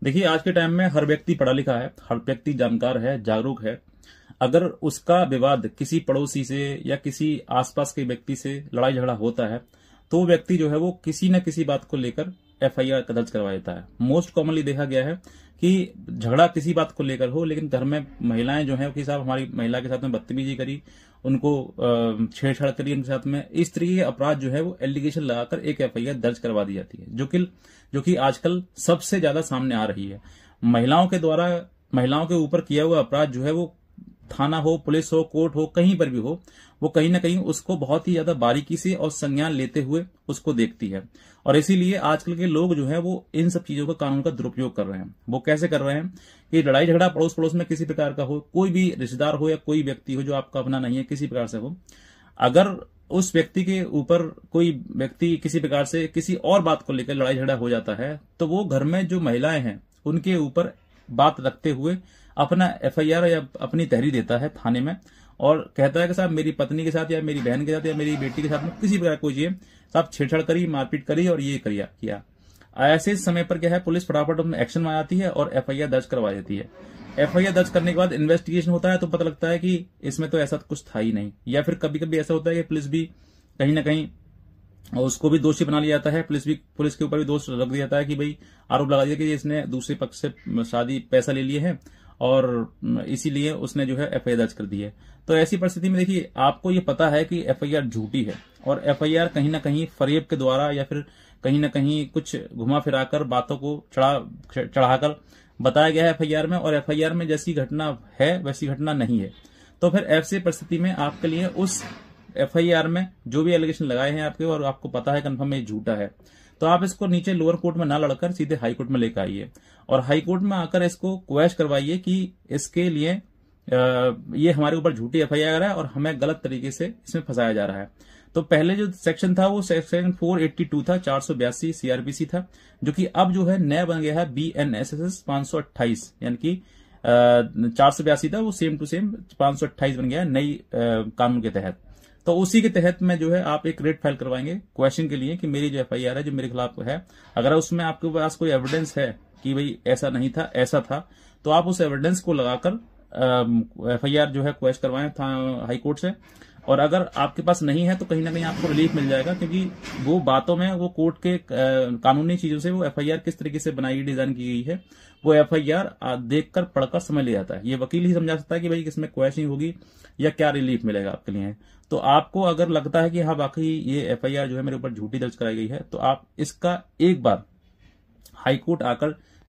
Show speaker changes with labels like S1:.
S1: देखिए, आज के टाइम में हर व्यक्ति पढ़ा लिखा है, हर व्यक्ति जानकार है, जागरूक है। अगर उसका विवाद किसी पड़ोसी से या किसी आसपास के व्यक्ति से लड़ाई झगड़ा होता है तो वो व्यक्ति जो है वो किसी न किसी बात को लेकर एफआईआर दर्ज करवा देता है। मोस्ट कॉमनली देखा गया है कि झगड़ा किसी बात को लेकर हो, लेकिन घर में महिलाएं जो है कि साहब हमारी महिला के साथ में बदतमीजी करी, उनको छेड़छाड़ करी उनके साथ में, इस तरीके के अपराध जो है वो एलिगेशन लगाकर एक एफआईआर दर्ज करवा दी जाती है, जो कि आजकल सबसे ज्यादा सामने आ रही है। महिलाओं के द्वारा महिलाओं के ऊपर किया हुआ अपराध जो है वो थाना हो, पुलिस हो, कोर्ट हो, कहीं पर भी हो, वो कहीं ना कहीं उसको बहुत ही ज्यादा बारीकी से और संज्ञान लेते हुए उसको देखती है। और इसीलिए आजकल के लोग जो है वो इन सब चीजों का कानून का दुरुपयोग कर रहे हैं। वो कैसे कर रहे हैं कि लड़ाई झगड़ा पड़ोस पड़ोस में किसी प्रकार का हो, कोई भी रिश्तेदार हो या कोई व्यक्ति हो जो आपका अपना नहीं है, किसी प्रकार से हो, अगर उस व्यक्ति के ऊपर कोई व्यक्ति किसी प्रकार से किसी और बात को लेकर लड़ाई झगड़ा हो जाता है तो वो घर में जो महिलाएं हैं उनके ऊपर बात रखते हुए अपना एफआईआर या अपनी तहरीर देता है थाने में और कहता है कि साहब मेरी पत्नी के साथ या मेरी बहन के साथ या मेरी बेटी के साथ में किसी प्रकार कोई चीज साहब छेड़छाड़ करी, मारपीट करी और ये किया। ऐसे समय पर क्या है, पुलिस फटाफट उसमें एक्शन में आती है और एफआईआर दर्ज करवा देती है। एफआईआर दर्ज करने के बाद इन्वेस्टिगेशन होता है तो पता लगता है कि इसमें तो ऐसा कुछ था ही नहीं, या फिर कभी कभी ऐसा होता है कि पुलिस भी कहीं ना कहीं और उसको भी दोषी बना लिया जाता है। पुलिस के ऊपर भी दोष रख दिया जाता है कि भाई आरोप लगा दिया कि इसने दूसरे पक्ष से शादी पैसा ले लिए हैं और इसीलिए उसने जो है एफआईआर दर्ज कर दी है। तो ऐसी परिस्थिति में देखिए, आपको ये पता है कि एफआईआर झूठी है और एफआईआर कहीं ना कहीं फरेब के द्वारा या फिर कहीं ना कहीं कुछ घुमा फिराकर बातों को चढ़ाकर बताया गया है एफआईआर में, और एफआईआर में जैसी घटना है वैसी घटना नहीं है। तो फिर ऐसी परिस्थिति में आपके लिए उस एफआईआर में जो भी एलिगेशन लगाए हैं आपके और आपको पता है कंफर्म ये झूठा है, तो आप इसको नीचे लोअर कोर्ट में ना लड़कर सीधे हाई कोर्ट में लेकर आइए और हाई कोर्ट में आकर इसको क्वेश करवाइए कि इसके लिए ये हमारे ऊपर झूठी एफआईआर है और हमें गलत तरीके से इसमें फंसाया जा रहा है। तो पहले जो सेक्शन था वो सेक्शन 482 था, 482 सीआरपीसी था, जो कि अब जो है नया बन गया है बीएनएसएस 528, यानी कि 482 था वो सेम टू सेम 528 बन गया है नई कानून के तहत। तो उसी के तहत में जो है आप एक रेट फाइल करवाएंगे क्वेश्चन के लिए कि मेरी जो एफआईआर है जो मेरे खिलाफ है, अगर उसमें आपके पास कोई एविडेंस है कि भाई ऐसा नहीं था ऐसा था, तो आप उस एविडेंस को लगाकर एफआईआर जो है क्वेश्चन करवाएं हाई कोर्ट से। और अगर आपके पास नहीं है तो कहीं ना कहीं आपको रिलीफ मिल जाएगा, क्योंकि वो बातों में वो कोर्ट के कानूनी चीजों से वो एफआईआर किस तरीके से बनाई डिजाइन की गई है वो एफआईआर देखकर पढ़कर समझ लिया जाता है। ये वकील ही समझा सकता है कि भाई किसमें क्वेश्चनिंग होगी या क्या रिलीफ मिलेगा आपके लिए। तो आपको अगर लगता है कि हाँ वाकई ये एफआईआर जो है मेरे ऊपर झूठी दर्ज कराई गई है, तो आप इसका एक बार हाई कोर्ट आकर